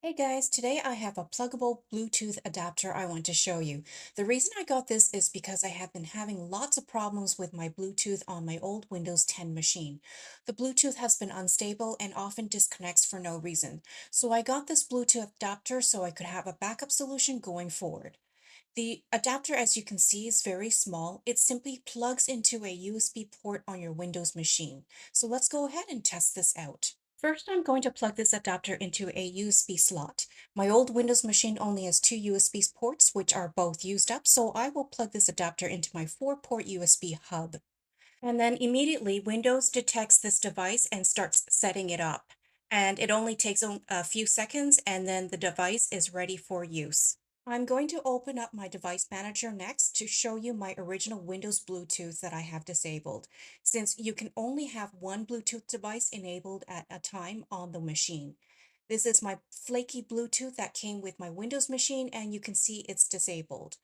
Hey guys, today I have a pluggable Bluetooth adapter I want to show you. The reason I got this is because I have been having lots of problems with my Bluetooth on my old Windows 10 machine. The Bluetooth has been unstable and often disconnects for no reason. So I got this Bluetooth adapter so I could have a backup solution going forward. The adapter, as you can see, is very small. It simply plugs into a USB port on your Windows machine. So let's go ahead and test this out. First, I'm going to plug this adapter into a USB slot. My old Windows machine only has two USB ports, which are both used up, so I will plug this adapter into my 4-port USB hub. And then immediately Windows detects this device and starts setting it up. And it only takes a few seconds and then the device is ready for use. I'm going to open up my device manager next to show you my original Windows Bluetooth that I have disabled, since you can only have one Bluetooth device enabled at a time on the machine. This is my flaky Bluetooth that came with my Windows machine, and you can see it's disabled.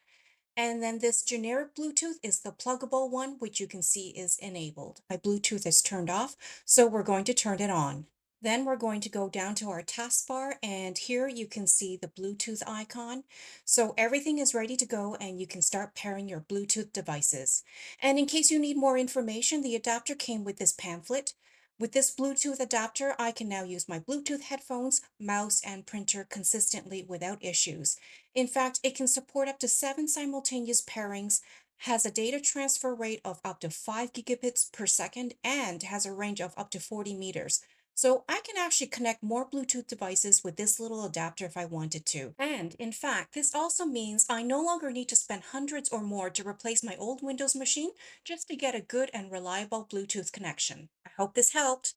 And then this generic Bluetooth is the pluggable one, which you can see is enabled. My Bluetooth is turned off, so we're going to turn it on. Then we're going to go down to our taskbar, and here you can see the Bluetooth icon. So everything is ready to go, and you can start pairing your Bluetooth devices. And in case you need more information, the adapter came with this pamphlet. With this Bluetooth adapter, I can now use my Bluetooth headphones, mouse, and printer consistently without issues. In fact, it can support up to 7 simultaneous pairings, has a data transfer rate of up to 5 gigabits per second, and has a range of up to 40 meters. So I can actually connect more Bluetooth devices with this little adapter if I wanted to. And in fact, this also means I no longer need to spend hundreds or more to replace my old Windows machine just to get a good and reliable Bluetooth connection. I hope this helped.